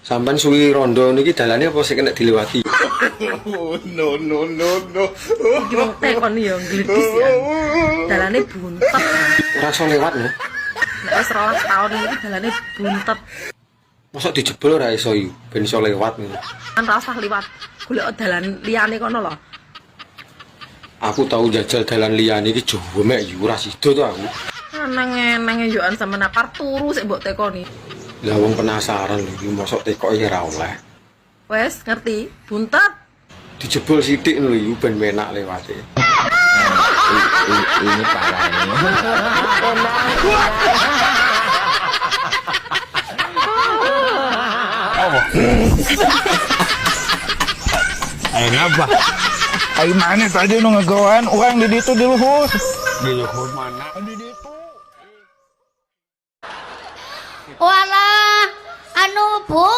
Sampan suwi rondo niki dalane apa sing kena dilewati? No. Iki wong tekon ya glidis ya. Dalane buntet. Ora iso lewat lho. Nek wis 12 tahun iki dalane buntet. Mosok dijebol ora iso yu ben iso lewat ngono. Kan ora usah liwat. Golek dalan liyane kono lho. Aku tahu jajal dalan liyane iki Jawa mek yu ora sida to aku. Nang yoan sampean apar turu sik mbok tekoni. Lah wong penasaran lho iki mosok tekoke ora oleh. Wes ngerti, buntet. Dijebol sithik lho yu ben enak lewate. Ini parah ini. Ayo ngapa? Ayo mana tadi nu ngegawaan orang di situ di luhur. Di luhur mana? Di situ. Walah, anu Bu.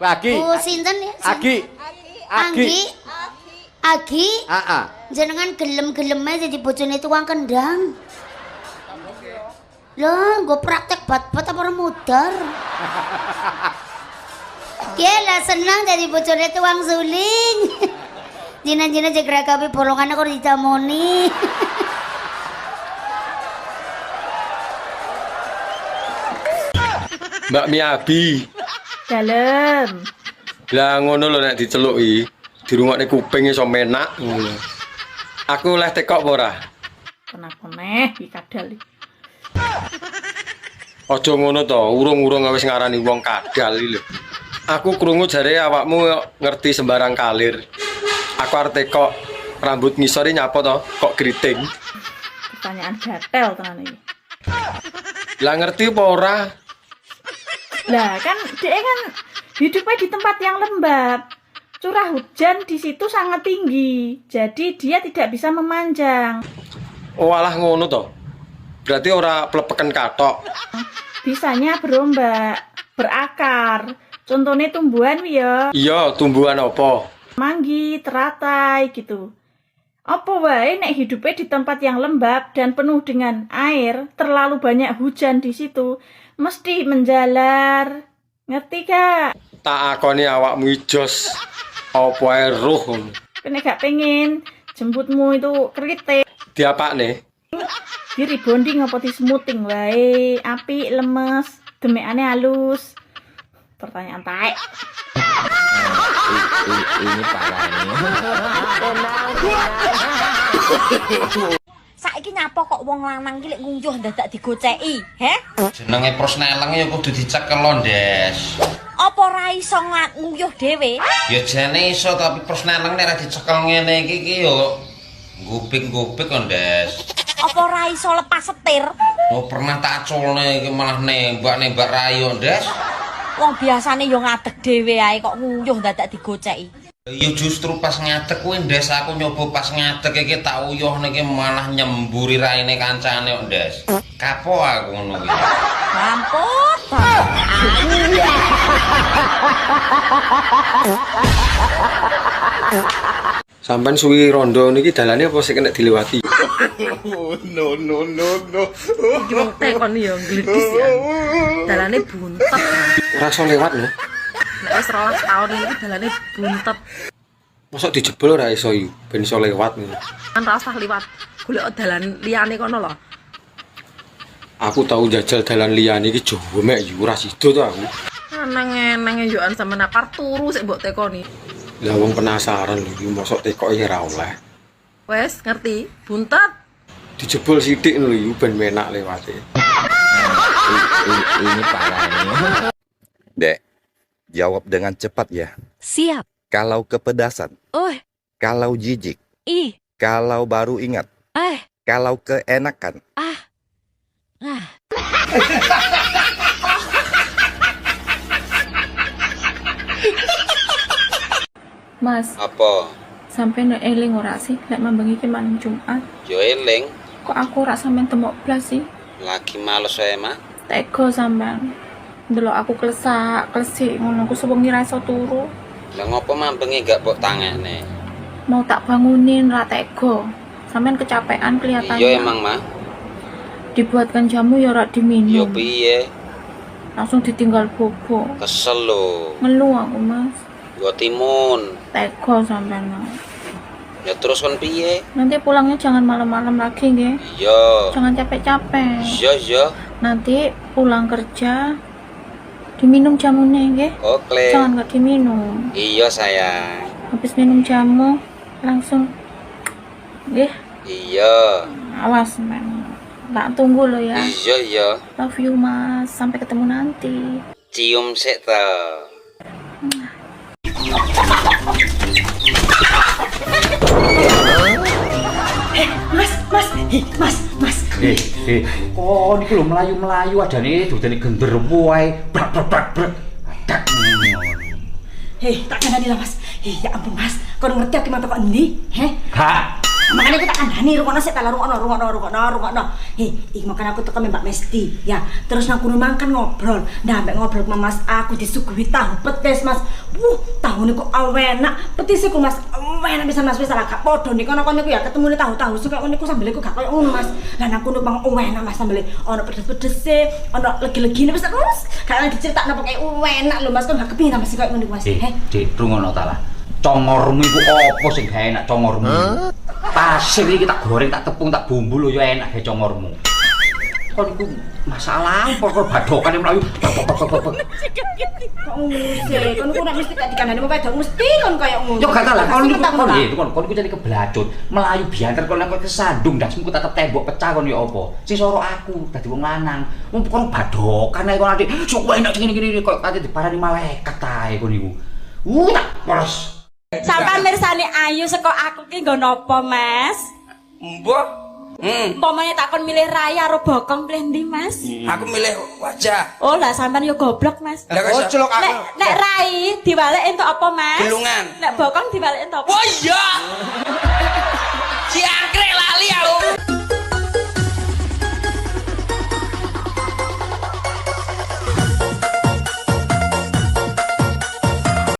Agi. Bu sinten ya? Agi. Agi. Heeh. Jenengan gelem-geleme jadi bojone tukang kendang. Loh, gue praktek bat-bat apa orang mudar? Dia lah senang jadi bojone tukang suling. Jina-jina jaga kabe bolongannya kok ditamoni. Mbak Miabi. Dalem. Lah ngono lho nek diceluki, dirungokne kuping iso menak ngono. Aku oleh tekok apa ora? Kenapa neh iki kadal iki. Aja ngono to, urung-urung wis ngarani wong kadal iki lho. Aku krungu jare awakmu ngerti sembarang kalir. Aku arep tekok rambut ngisore nyapa to, kok keriting. Pertanyaan gatel tenan iki. Lah ngerti apa ora? Lah kan dia kan hidupnya di tempat yang lembab. Curah hujan di situ sangat tinggi. Jadi dia tidak bisa memanjang. Oh alah ngono to. Berarti ora plepeken katok. Bisanya berombak, berakar. Contohnya tumbuhan ya. Iya, tumbuhan apa? Manggi, teratai gitu. Apa wae nek hidupnya di tempat yang lembab dan penuh dengan air, terlalu banyak hujan di situ, mesti menjalar. Ngerti gak? Tak akoni awakmu ijos. Apa ae roh. Kene gak pengen jemputmu itu kritik. Diapakne? Di rebonding apa di smoothing wae, apik, lemes, demekane halus. Pertanyaan taek. Ini parah ini. Saiki nyapa kok wong lanang iki lek nguyuh dadak digoceki, he? Jenenge prosneleng ya kudu dicekel lho, Ndes. Apa ora iso nguyuh dhewe? Ya jane iso tapi prosneleng nek ora dicekel ngene iki yo gubik-gubik kok, Ndes. Apa ora iso lepas setir? Oh pernah tak aculne iki malah nembak rayo, Ndes. Wong biasane yo ngadeg dhewe ae kok nguyuh dadak digoceki. Ya justru pas ngadeg kuwi, Ndes, aku nyoba pas ngadeg iki tak uyuh niki malah nyemburi raine kancane kok, Ndes. Kapok aku ngono iki. Mampus. Sampan suwi rondo niki dalane apa sing kena dilewati? No. Iki wong tekon ya glidis ya. Dalane buntet. Ora iso lewat lho. Nek wis 12 tahun iki dalane buntet. Mosok dijebol ora iso yu ben iso lewat ngono. Kan ora usah liwat. Golek dalan liyane kono lho. Aku tahu jajal dalan liyane iki Jawa mek yu ora sida to aku. Nang yoan sampean apar turu sik mbok tekoni. Lah wong penasaran lho iki mosok tekoke ora oleh. Wes ngerti, buntet. Dijebol sithik lho yu ben enak lewate. Ini parah ini. Dek, jawab dengan cepat ya. Siap. Kalau kepedasan, kalau jijik, kalau baru ingat, kalau keenakan. Mas, Apa? sampai no eling ora sih lek mambengi ki malam Jumat. Yo eling, Kok aku ora sampean temok blas sih? lagi males wae, Mak. Tega sampean. Ndelok aku klesik ngono ku sewengi ra iso turu. Lah ngopo mambengi gak mbok tangekne? Mau tak bangunin ra tega. Sampean kecapean kelihatannya. Iya emang, Mak. Dibuatkan jamu ya ora Yo diminum. piye? langsung ditinggal bobo. Kesel lo. Ngeluh aku mas, Gua timun. teko sampean. Ya terus kan piye? Nanti pulangnya jangan malam-malam lagi nggih. Iya. Jangan capek-capek. Iya. Nanti pulang kerja diminum jamunya nggih. Oke. Jangan nggak diminum. Iya sayang. Habis minum jamu langsung nggih. Iya. Awas men. Tak tunggu lo ya. Iya. Love you mas. Sampai ketemu nanti. Cium sik ta. Mas. Kok niki lho melayu-melayu adane dodane gender wae. Brak. Adak ngono. Tak kandani lah mas. Ya ampun mas, kau ngerti aku mata kok endi? Gak. Makanya aku tak kandani, rungokno sik ta rungokno. Iki makan aku teko Mbak Mesti. Ya, terus nang kono mangkan ngobrol. Nah, mbek ngobrol sama Mas aku disuguhi tahu petis, Mas. Tahu niku enak. Petis iku Mas, enak bisa Mas wis gak padha niku kono niku ya ketemune tahu-tahu sing kok niku sambel iku gak koyo ngono, Mas. Lah nang kono bang enak Mas sambel ono pedes-pedese, ono legi-legine wis terus. Gak diceritakno pokoke enak lho Mas, kok gak kepengin Mas koyo ngono Mas. Dik, rungokno ta lah. Congormu iku apa sing gak enak congormu? Pasir iki tak goreng, tak tepung, tak bumbu lho ya enak ge congormu. Kok niku masalah pokok badokane mlayu. Kok ngusik, kon niku nek mesti gak dikandani mau wedok mesti kon koyo ngono. Yo gak kalah, kon niku jadi keblacut, melayu bianter kon lek kesandung dasmu tetep tembok pecah kon yo apa. Sing soro aku dadi wong lanang. Wong kon badokan ae kon ati sok enak gini-gini kok ati diparani malaikat ae kon niku. Tak polos. Sampai mirsani Ayu saka aku ki nggo napa, Mas? Mbok. Umpamane takon milih Raya karo Bokong pilih ndi, Mas? Aku milih wajah. Oh, lah sampean yo goblok, Mas. Oh, celok aku. Nek Rai diwalek entuk apa, Mas? Gelungan. Nek Bokong diwalek entuk apa? Oh iya.